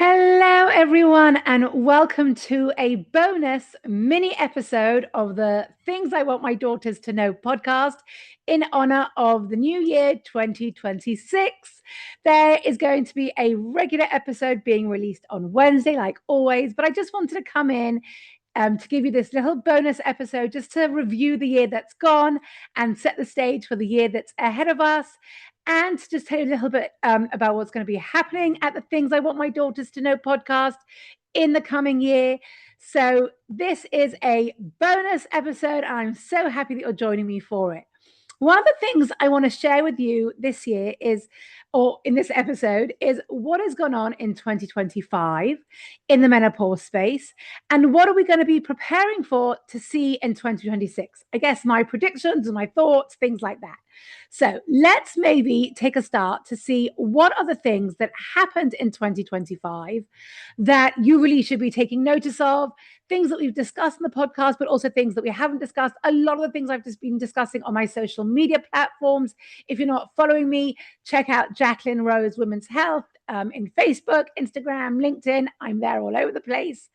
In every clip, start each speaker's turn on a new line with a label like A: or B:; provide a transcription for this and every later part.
A: Hello, everyone, and welcome to a bonus mini episode of the Things I Want My Daughters to Know podcast in honor of the new year 2026. There is going to be a regular episode being released on Wednesday, like always, but I just wanted to come in to give you this little bonus episode just to review the year that's gone and set the stage for the year that's ahead of us. And to just tell you a little bit about what's going to be happening at the Things I Want My Daughters to Know podcast in the coming year. So, this is a bonus episode. I'm so happy that you're joining me for it. One of the things I want to share with you this year is, or in this episode, is what has gone on in 2025 in the menopause space and what are we going to be preparing for to see in 2026? I guess my predictions and my thoughts, things like that. So let's maybe take a start to see what are the things that happened in 2025 that you really should be taking notice of, things that we've discussed in the podcast, but also things that we haven't discussed. A lot of the things I've just been discussing on my social media platforms. If you're not following me, check out Jacqueline Rose Women's Health in Facebook, Instagram, LinkedIn. I'm there all over the place.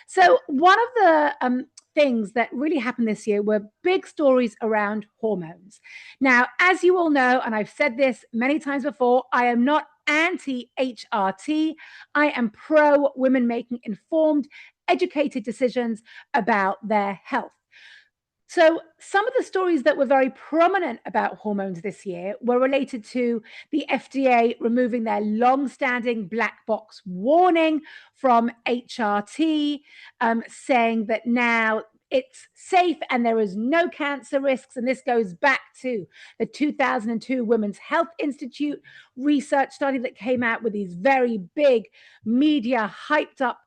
A: So one of the things that really happened this year were big stories around hormones. Now, as you all know, and I've said this many times before, I am not anti-HRT. I am pro women making informed, educated decisions about their health. So some of the stories that were very prominent about hormones this year were related to the FDA removing their long-standing black box warning from HRT, saying that now it's safe and there is no cancer risks. And this goes back to the 2002 Women's Health Institute research study that came out with these very big media hyped up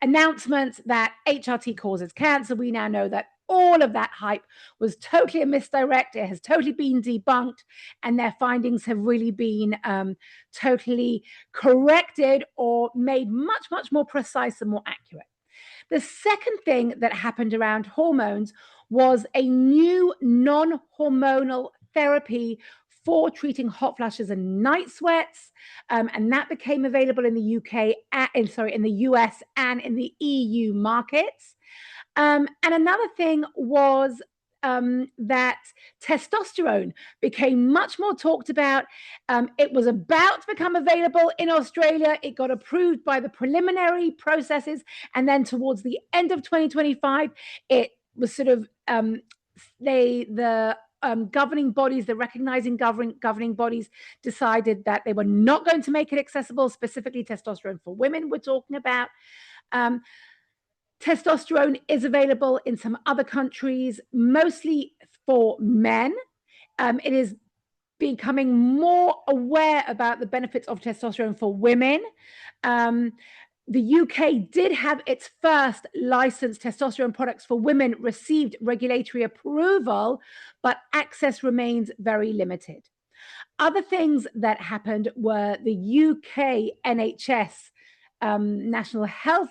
A: announcements that HRT causes cancer. We now know that all of that hype was totally a misdirect. It has totally been debunked, and their findings have really been totally corrected or made much, much more precise and more accurate. The second thing that happened around hormones was a new non-hormonal therapy for treating hot flashes and night sweats, and that became available in the in the US and in the EU markets. And another thing was that testosterone became much more talked about. It was about to become available in Australia. It got approved by the preliminary processes, and then towards the end of 2025, it was sort of the governing bodies, the recognizing governing bodies decided that they were not going to make it accessible, specifically testosterone for women we're talking about. Testosterone is available in some other countries, mostly for men. It is becoming more aware about the benefits of testosterone for women. The UK did have its first licensed testosterone products for women received regulatory approval, but access remains very limited. Other things that happened were the UK NHS National Health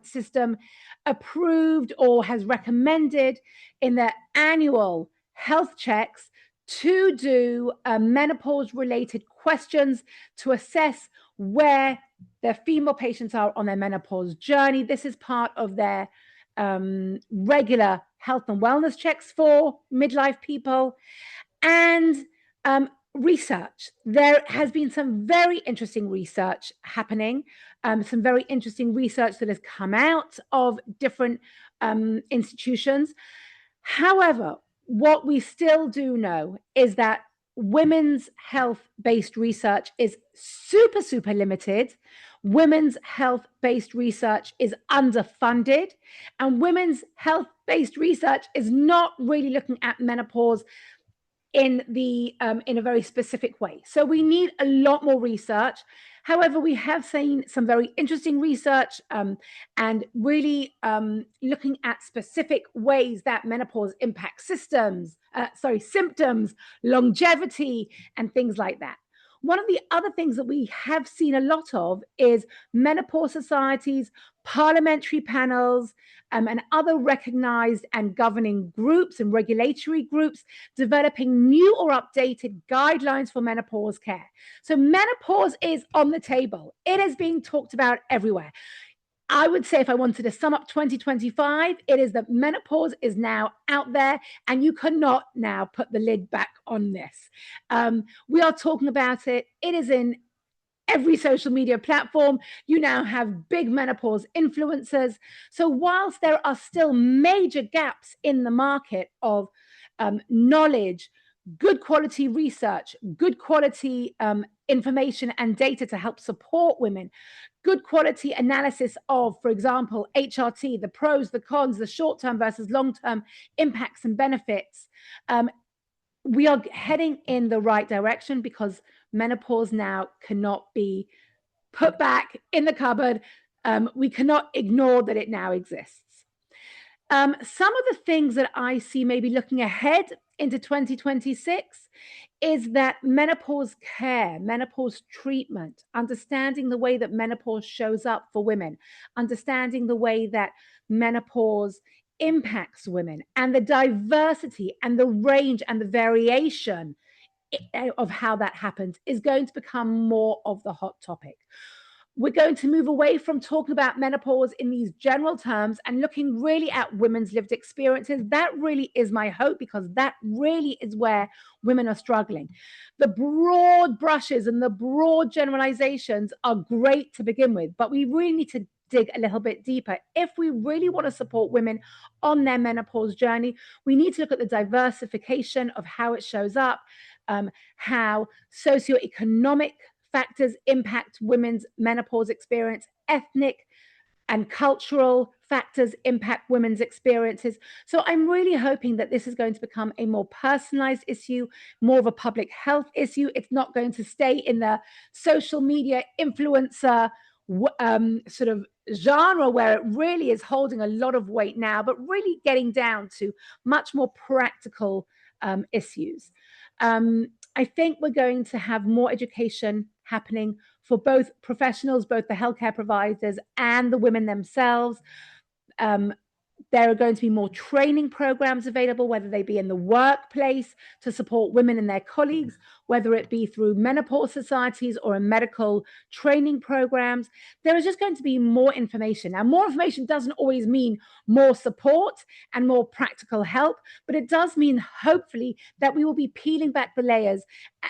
A: System approved or has recommended in their annual health checks to do menopause related questions to assess where their female patients are on their menopause journey. This is part of their regular health and wellness checks for midlife people. And research. There has been some very interesting research happening, some very interesting research that has come out of different institutions. However, what we still do know is that women's health-based research is super, super limited. Women's health-based research is underfunded, and women's health-based research is not really looking at menopause in a very specific way. So we need a lot more research. However, we have seen some very interesting research and really looking at specific ways that menopause impacts symptoms, longevity, and things like that. One of the other things that we have seen a lot of is menopause societies, parliamentary panels, and other recognized and governing groups and regulatory groups developing new or updated guidelines for menopause care. So menopause is on the table. It is being talked about everywhere. I would say, if I wanted to sum up 2025, it is that menopause is now out there, and you cannot now put the lid back on this. We are talking about it. It is in every social media platform. You now have big menopause influencers. So whilst there are still major gaps in the market of knowledge, good quality research, good quality information and data to help support women, good quality analysis of, for example, HRT, the pros, the cons, the short-term versus long-term impacts and benefits. We are heading in the right direction, because menopause now cannot be put back in the cupboard. We cannot ignore that it now exists. Some of the things that I see maybe looking ahead into 2026 is that menopause care, menopause treatment, understanding the way that menopause shows up for women, understanding the way that menopause impacts women, and the diversity and the range and the variation of how that happens is going to become more of the hot topic. We're going to move away from talking about menopause in these general terms and looking really at women's lived experiences. That really is my hope, because that really is where women are struggling. The broad brushes and the broad generalizations are great to begin with, but we really need to dig a little bit deeper. If we really want to support women on their menopause journey, we need to look at the diversification of how it shows up, how socioeconomic factors impact women's menopause experience, ethnic and cultural factors impact women's experiences. So I'm really hoping that this is going to become a more personalized issue, more of a public health issue. It's not going to stay in the social media influencer sort of genre, where it really is holding a lot of weight now, but really getting down to much more practical issues. I think we're going to have more education happening for both professionals, both the healthcare providers and the women themselves. There are going to be more training programs available, whether they be in the workplace to support women and their colleagues, whether it be through menopause societies or in medical training programs. There is just going to be more information. Now, more information doesn't always mean more support and more practical help, but it does mean, hopefully, that we will be peeling back the layers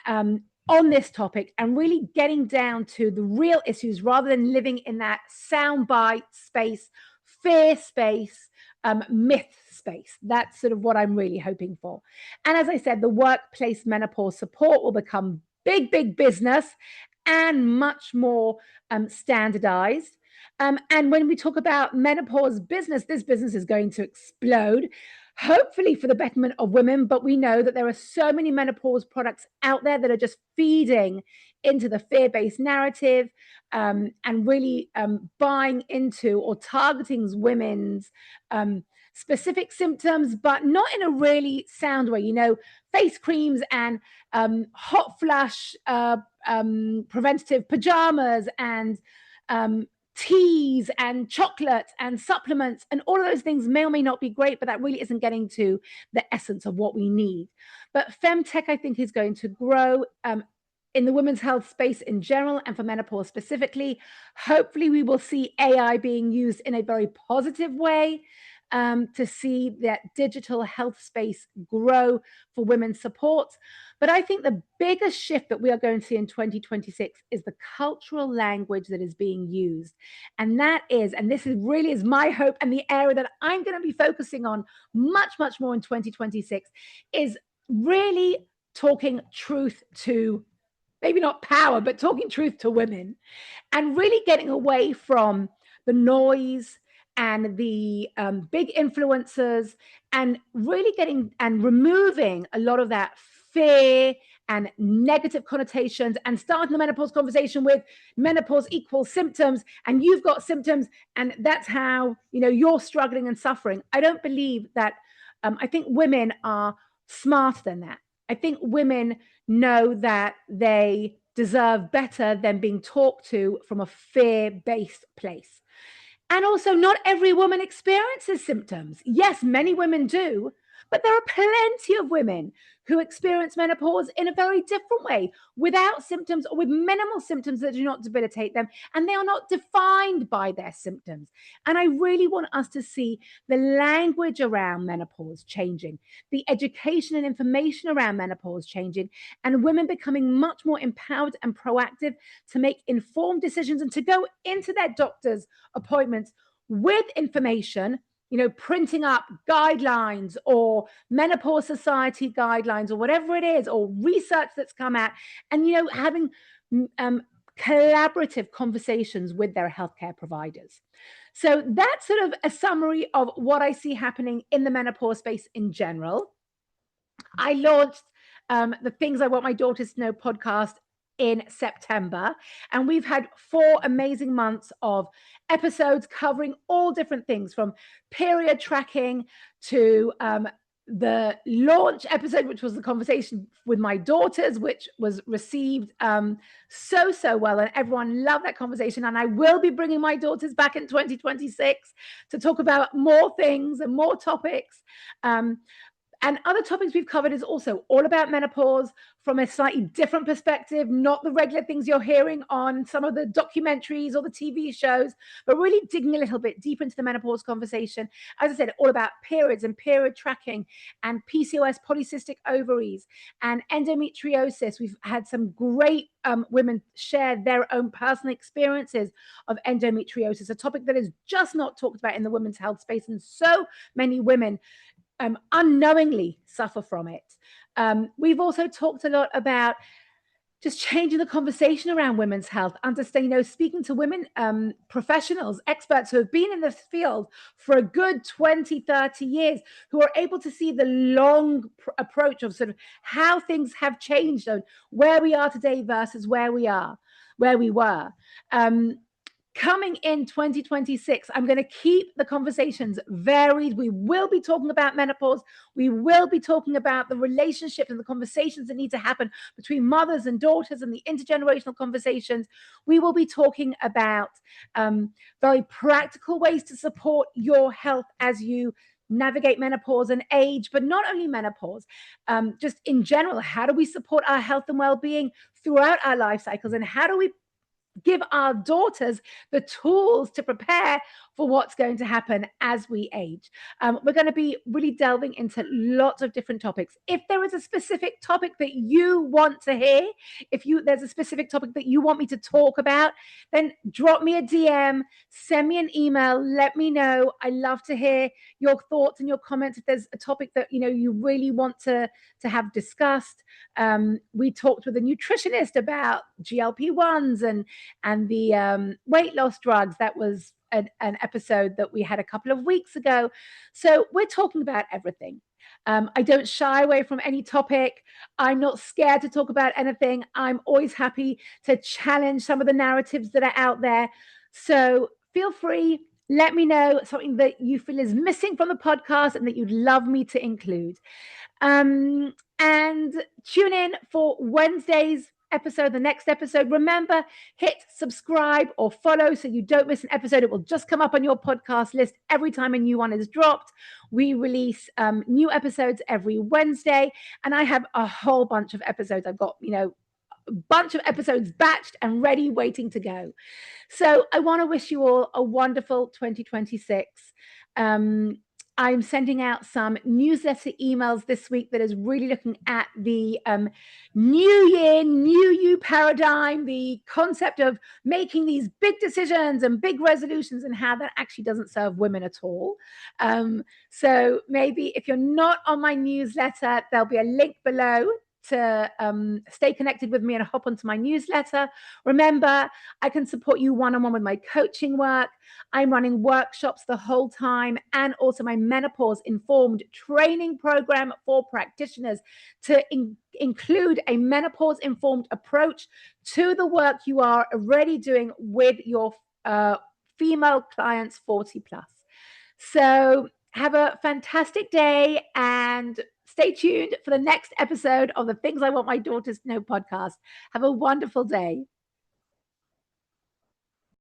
A: on this topic and really getting down to the real issues, rather than living in that soundbite space, fear space, myth space. That's sort of what I'm really hoping for. And as I said, the workplace menopause support will become big business and much more standardized. And when we talk about menopause business, this business is going to explode, hopefully for the betterment of women. But we know that there are so many menopause products out there that are just feeding into the fear-based narrative, and really buying into or targeting women's specific symptoms, but not in a really sound way. You know, face creams and hot flush preventative pajamas and teas and chocolates and supplements, and all of those things may or may not be great, but that really isn't getting to the essence of what we need. But femtech, I think, is going to grow in the women's health space in general, and for menopause specifically. Hopefully we will see AI being used in a very positive way, to see that digital health space grow for women's support. But I think the biggest shift that we are going to see in 2026 is the cultural language that is being used. And that is, and this is really is my hope, and the area that I'm going to be focusing on much more in 2026, is really talking truth to, maybe not power, but talking truth to women, and really getting away from the noise and the big influencers, and really getting and removing a lot of that fear and negative connotations, and starting the menopause conversation with menopause equals symptoms, and you've got symptoms, and that's how, you know, you're struggling and suffering. I don't believe that. I think women are smarter than that. I think women know that they deserve better than being talked to from a fear-based place. And also, not every woman experiences symptoms. Yes, many women do, but there are plenty of women who experience menopause in a very different way, without symptoms or with minimal symptoms that do not debilitate them, and they are not defined by their symptoms. And I really want us to see the language around menopause changing, the education and information around menopause changing, and women becoming much more empowered and proactive to make informed decisions and to go into their doctor's appointments with information, printing up guidelines or menopause society guidelines or whatever it is, or research that's come out, and, having collaborative conversations with their healthcare providers. So that's sort of a summary of what I see happening in the menopause space in general. I launched the Things I Want My Daughters to Know podcast in September, and we've had 4 amazing months of episodes covering all different things, from period tracking to the launch episode, which was the conversation with my daughters, which was received so well, and everyone loved that conversation. And I will be bringing my daughters back in 2026 to talk about more things and more topics. And other topics we've covered is also all about menopause from a slightly different perspective, not the regular things you're hearing on some of the documentaries or the TV shows, but really digging a little bit deep into the menopause conversation. As I said, all about periods and period tracking and PCOS, polycystic ovaries, and endometriosis. We've had some great women share their own personal experiences of endometriosis, a topic that is just not talked about in the women's health space, and so many women unknowingly suffer from it. We've also talked a lot about just changing the conversation around women's health, understanding, speaking to women, professionals, experts who have been in this field for a good 20, 30 years, who are able to see the long approach of sort of how things have changed and where we are today versus where we were. Coming in 2026, I'm going to keep the conversations varied. We will be talking about menopause. We will be talking about the relationships and the conversations that need to happen between mothers and daughters and the intergenerational conversations. We will be talking about very practical ways to support your health as you navigate menopause and age, but not only menopause, just in general. How do we support our health and well-being throughout our life cycles? And how do we give our daughters the tools to prepare for what's going to happen as we age? We're going to be really delving into lots of different topics. If there is a specific topic that you want to hear, there's a specific topic that you want me to talk about, then drop me a DM, send me an email, let me know. I love to hear your thoughts and your comments. If there's a topic that you really want to have discussed. We talked with a nutritionist about GLP-1s and the weight loss drugs. That was an episode that we had a couple of weeks ago. So we're talking about everything. I don't shy away from any topic. I'm not scared to talk about anything. I'm always happy to challenge some of the narratives that are out there. So feel free. Let me know something that you feel is missing from the podcast and that you'd love me to include. And tune in for Wednesday's episode, the next episode. Remember, hit subscribe or follow so you don't miss an episode. It will just come up on your podcast list every time a new one is dropped. We release new episodes every Wednesday, and I have a whole bunch of episodes. I've got, a bunch of episodes batched and ready, waiting to go. So I want to wish you all a wonderful 2026. I'm sending out some newsletter emails this week that is really looking at the new year, new you paradigm, the concept of making these big decisions and big resolutions and how that actually doesn't serve women at all. So maybe if you're not on my newsletter, there'll be a link below to stay connected with me and hop onto my newsletter. Remember, I can support you one-on-one with my coaching work. I'm running workshops the whole time, and also my Menopause Informed Training Program for practitioners to include a menopause informed approach to the work you are already doing with your female clients 40 plus. So have a fantastic day and Stay tuned for the next episode of the Things I Want My Daughters to Know podcast. Have a wonderful day.